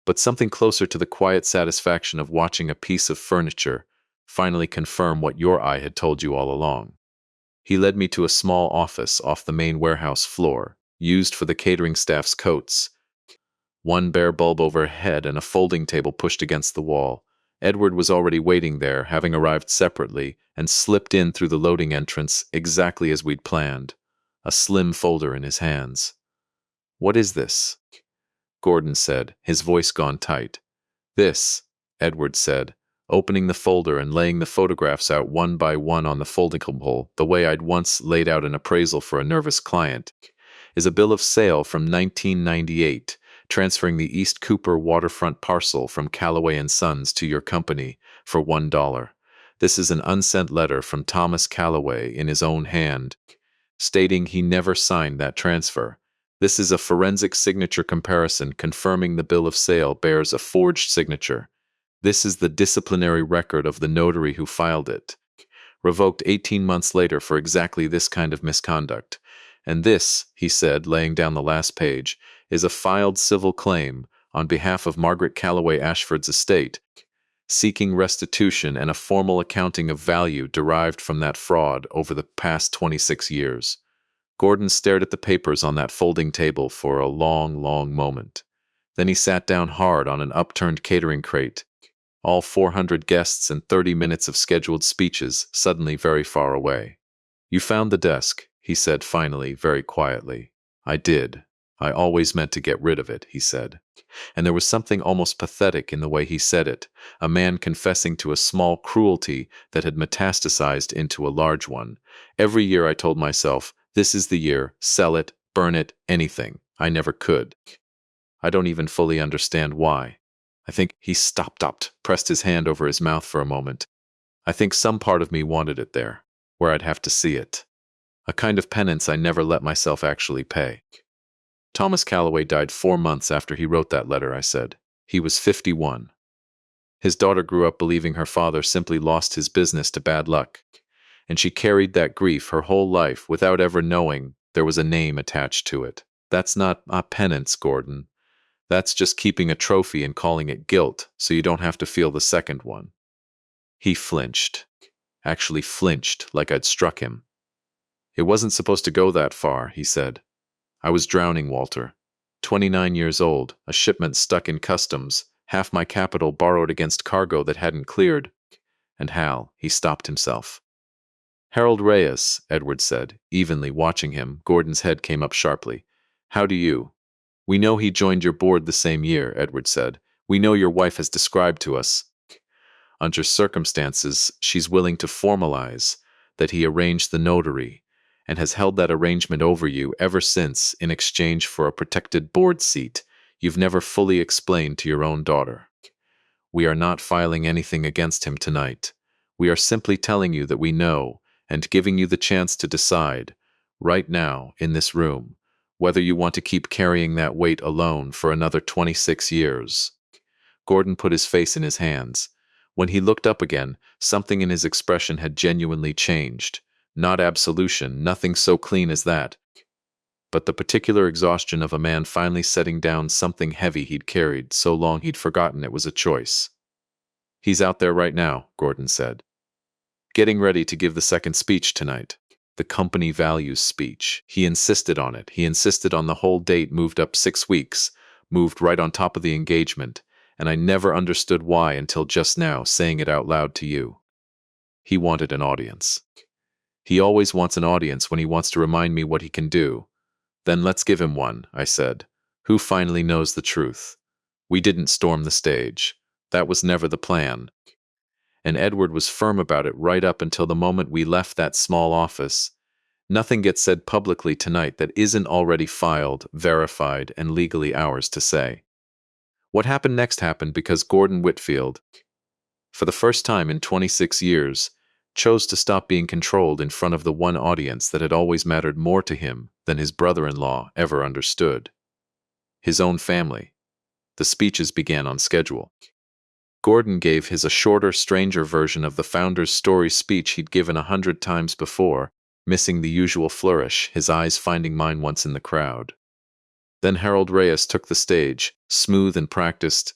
[SPEAKER 1] but something closer to the quiet satisfaction of watching a piece of furniture finally confirm what your eye had told you all along. He led me to a small office off the main warehouse floor, used for the catering staff's coats. One bare bulb overhead and a folding table pushed against the wall. Edward was already waiting there, having arrived separately, and slipped in through the loading entrance exactly as we'd planned, a slim folder in his hands. "What is this?" Gordon said, his voice gone tight. "This," Edward said, opening the folder and laying the photographs out one by one on the folding table, the way I'd once laid out an appraisal for a nervous client, "is a bill of sale from 1998, transferring the East Cooper waterfront parcel from Callaway and Sons to your company for $1. This is an unsent letter from Thomas Callaway in his own hand, stating he never signed that transfer. This is a forensic signature comparison confirming the bill of sale bears a forged signature. This is the disciplinary record of the notary who filed it, revoked 18 months later for exactly this kind of misconduct. And this," he said, laying down the last page, "is a filed civil claim on behalf of Margaret Callaway Ashford's estate, seeking restitution and a formal accounting of value derived from that fraud over the past 26 years. Gordon stared at the papers on that folding table for a long, long moment. Then he sat down hard on an upturned catering crate, all 400 guests and 30 minutes of scheduled speeches suddenly very far away. "You found the desk," he said finally, very quietly. "I did. I always meant to get rid of it," he said. And there was something almost pathetic in the way he said it, a man confessing to a small cruelty that had metastasized into a large one. Every year I told myself, this is the year, sell it, burn it, anything. I never could. I don't even fully understand why. I think he stopped, pressed his hand over his mouth for a moment. I think some part of me wanted it there, where I'd have to see it. A kind of penance I never let myself actually pay. "Thomas Callaway died 4 months after he wrote that letter," I said. "He was 51. His daughter grew up believing her father simply lost his business to bad luck, and she carried that grief her whole life without ever knowing there was a name attached to it. That's not a penance, Gordon. That's just keeping a trophy and calling it guilt so you don't have to feel the second one." He flinched. Actually flinched, like I'd struck him. "It wasn't supposed to go that far," he said. "I was drowning, Walter. 29 years old, a shipment stuck in customs, half my capital borrowed against cargo that hadn't cleared. And Hal," he stopped himself. "Harold Reyes," Edward said, evenly watching him. Gordon's head came up sharply. "How do you?" "We know he joined your board the same year," Edward said. "We know your wife has described to us, under circumstances she's willing to formalize, that he arranged the notary, and has held that arrangement over you ever since in exchange for a protected board seat you've never fully explained to your own daughter. We are not filing anything against him tonight. We are simply telling you that we know and giving you the chance to decide, right now, in this room, whether you want to keep carrying that weight alone for another 26 years. Gordon put his face in his hands. When he looked up again, something in his expression had genuinely changed. Not absolution, nothing so clean as that, but the particular exhaustion of a man finally setting down something heavy he'd carried so long he'd forgotten it was a choice. He's out there right now, Gordon said, getting ready to give the second speech tonight. The company values speech. He insisted on it. He insisted on the whole date moved up 6 weeks, moved right on top of the engagement, and I never understood why until just now, saying it out loud to you. He wanted an audience. He always wants an audience when he wants to remind me what he can do. Then let's give him one, I said. Who finally knows the truth? We didn't storm the stage. That was never the plan. And Edward was firm about it right up until the moment we left that small office. Nothing gets said publicly tonight that isn't already filed, verified, and legally ours to say. What happened next happened because Gordon Whitfield, for the first time in 26 years, chose to stop being controlled in front of the one audience that had always mattered more to him than his brother-in-law ever understood. His own family. The speeches began on schedule. Gordon gave a shorter, stranger version of the founder's story speech he'd given 100 times before, missing the usual flourish, his eyes finding mine once in the crowd. Then Harold Reyes took the stage, smooth and practiced,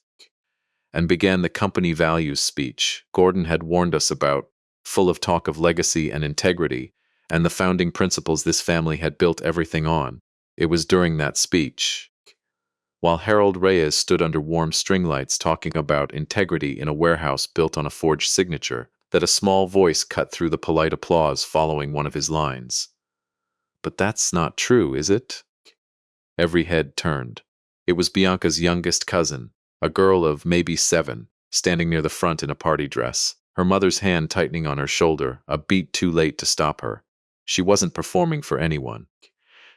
[SPEAKER 1] and began the company values speech Gordon had warned us about, full of talk of legacy and integrity, and the founding principles this family had built everything on. It was during that speech, while Harold Reyes stood under warm string lights talking about integrity in a warehouse built on a forged signature, that a small voice cut through the polite applause following one of his lines. But that's not true, is it? Every head turned. It was Bianca's youngest cousin, a girl of maybe 7, standing near the front in a party dress, her mother's hand tightening on her shoulder, a beat too late to stop her. She wasn't performing for anyone.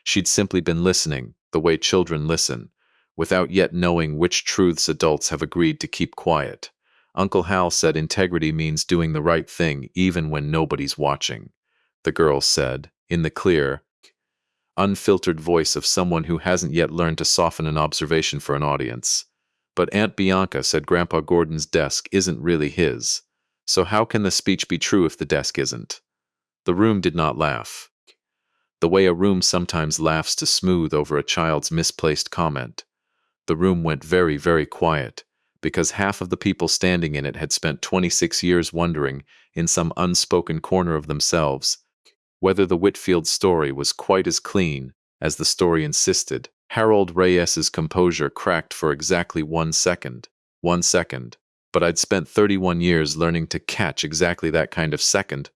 [SPEAKER 1] She'd simply been listening, the way children listen, without yet knowing which truths adults have agreed to keep quiet. Uncle Hal said integrity means doing the right thing even when nobody's watching, the girl said, in the clear, unfiltered voice of someone who hasn't yet learned to soften an observation for an audience. But Aunt Bianca said Grandpa Gordon's desk isn't really his, so how can the speech be true if the desk isn't? The room did not laugh, the way a room sometimes laughs to smooth over a child's misplaced comment. The room went very, very quiet, because half of the people standing in it had spent 26 years wondering, in some unspoken corner of themselves, whether the Whitfield story was quite as clean as the story insisted. Harold Reyes's composure cracked for exactly 1 second. 1 second. But I'd spent 31 years learning to catch exactly that kind of second.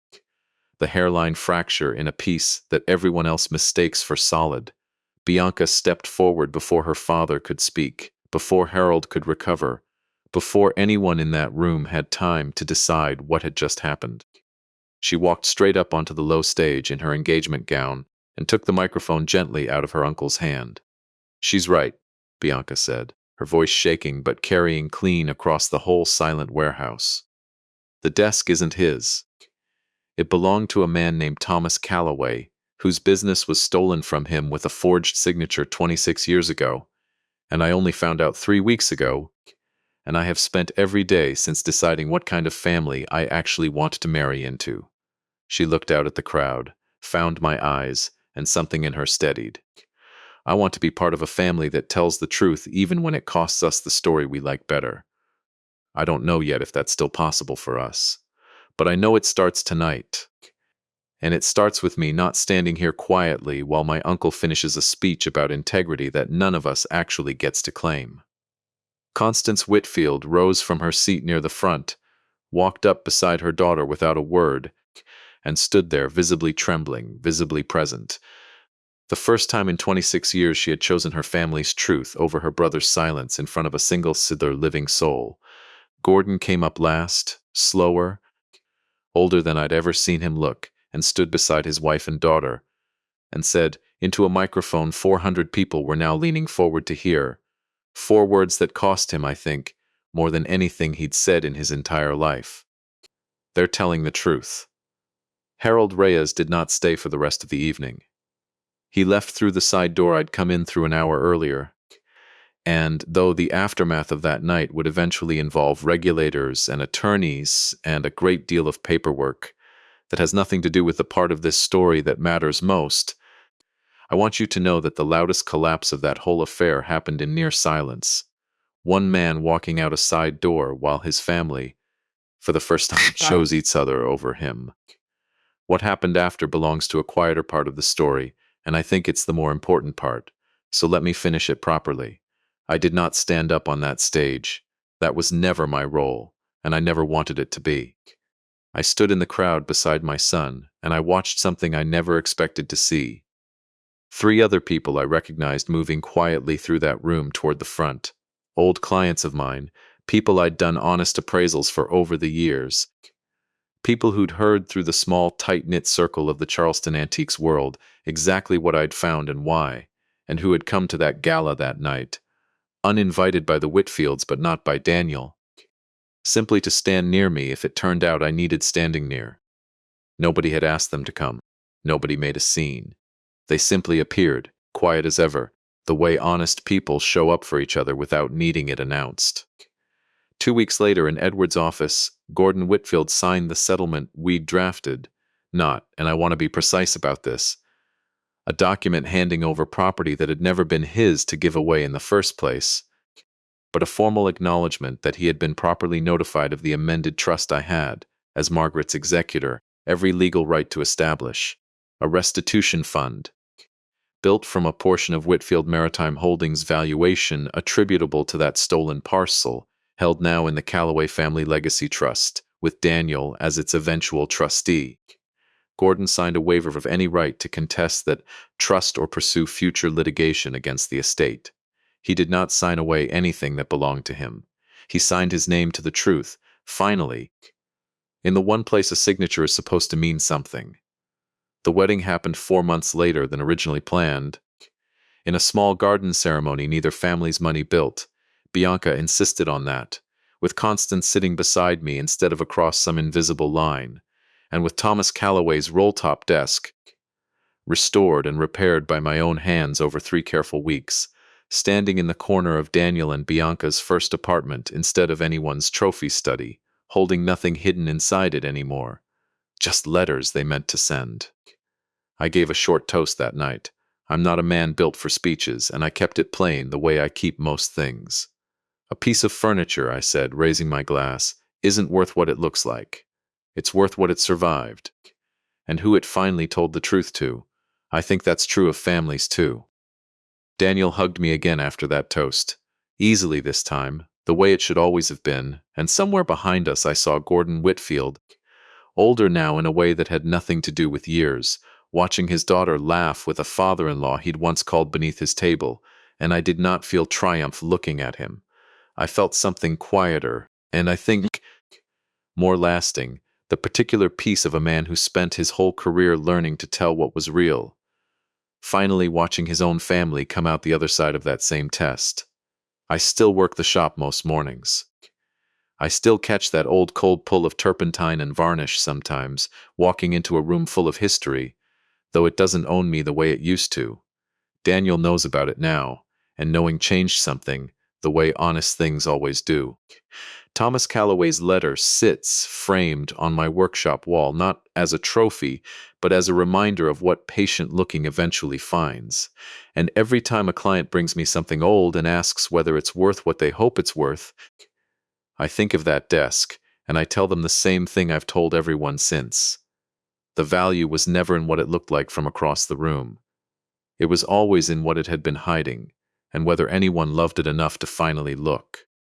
[SPEAKER 1] The hairline fracture in a piece that everyone else mistakes for solid. Bianca stepped forward before her father could speak, before Harold could recover, before anyone in that room had time to decide what had just happened. She walked straight up onto the low stage in her engagement gown and took the microphone gently out of her uncle's hand. "She's right," Bianca said, her voice shaking but carrying clean across the whole silent warehouse. "The desk isn't his. It belonged to a man named Thomas Calloway, whose business was stolen from him with a forged signature 26 years ago, and I only found out 3 weeks ago, and I have spent every day since deciding what kind of family I actually want to marry into." She looked out at the crowd, found my eyes, and something in her steadied. "I want to be part of a family that tells the truth even when it costs us the story we like better. I don't know yet if that's still possible for us, but I know it starts tonight. And it starts with me not standing here quietly while my uncle finishes a speech about integrity that none of us actually gets to claim." Constance Whitfield rose from her seat near the front, walked up beside her daughter without a word, and stood there visibly trembling, visibly present. The first time in 26 years she had chosen her family's truth over her brother's silence in front of a single living soul. Gordon came up last, slower, older than I'd ever seen him look, and stood beside his wife and daughter, and said, into a microphone 400 people were now leaning forward to hear. 4 words that cost him, I think, more than anything he'd said in his entire life. They're telling the truth. Harold Reyes did not stay for the rest of the evening. He left through the side door I'd come in through an hour earlier, and though the aftermath of that night would eventually involve regulators and attorneys and a great deal of paperwork that has nothing to do with the part of this story that matters most, I want you to know that the loudest collapse of that whole affair happened in near silence. One man walking out a side door while his family, for the first time, chose each other over him. What happened after belongs to a quieter part of the story, and I think it's the more important part, so let me finish it properly. I did not stand up on that stage. That was never my role, and I never wanted it to be. I stood in the crowd beside my son, and I watched something I never expected to see. 3 other people I recognized moving quietly through that room toward the front. Old clients of mine, people I'd done honest appraisals for over the years. People who'd heard through the small, tight-knit circle of the Charleston antiques world exactly what I'd found and why, and who had come to that gala that night, uninvited by the Whitfields but not by Daniel, simply to stand near me if it turned out I needed standing near. Nobody had asked them to come. Nobody made a scene. They simply appeared, quiet as ever, the way honest people show up for each other without needing it announced. 2 weeks later, in Edward's office, Gordon Whitfield signed the settlement we'd drafted. Not, and I want to be precise about this, a document handing over property that had never been his to give away in the first place, but a formal acknowledgement that he had been properly notified of the amended trust I had, as Margaret's executor, every legal right to establish. A restitution fund, built from a portion of Whitfield Maritime Holdings' valuation attributable to that stolen parcel, held now in the Callaway Family Legacy Trust, with Daniel as its eventual trustee. Gordon signed a waiver of any right to contest that trust or pursue future litigation against the estate. He did not sign away anything that belonged to him. He signed his name to the truth, finally, in the one place a signature is supposed to mean something. The wedding happened 4 months later than originally planned. In a small garden ceremony neither family's money built. Bianca insisted on that, with Constance sitting beside me instead of across some invisible line, and with Thomas Calloway's rolltop desk, restored and repaired by my own hands over 3 careful weeks, standing in the corner of Daniel and Bianca's first apartment instead of anyone's trophy study, holding nothing hidden inside it anymore, just letters they meant to send. I gave a short toast that night. I'm not a man built for speeches, and I kept it plain the way I keep most things. A piece of furniture, I said, raising my glass, isn't worth what it looks like. It's worth what it survived, and who it finally told the truth to. I think that's true of families, too. Daniel hugged me again after that toast, easily this time, the way it should always have been, and somewhere behind us I saw Gordon Whitfield, older now in a way that had nothing to do with years, watching his daughter laugh with a father-in-law he'd once called beneath his table, and I did not feel triumph looking at him. I felt something quieter, and I think more lasting, the particular peace of a man who spent his whole career learning to tell what was real, finally watching his own family come out the other side of that same test. I still work the shop most mornings. I still catch that old cold pull of turpentine and varnish sometimes, walking into a room full of history, though it doesn't own me the way it used to. Daniel knows about it now, and knowing changed something, the way honest things always do. Thomas Calloway's letter sits framed on my workshop wall, not as a trophy, but as a reminder of what patient looking eventually finds. And every time a client brings me something old and asks whether it's worth what they hope it's worth, I think of that desk, and I tell them the same thing I've told everyone since. The value was never in what it looked like from across the room. It was always in what it had been hiding, and whether anyone loved it enough to finally look.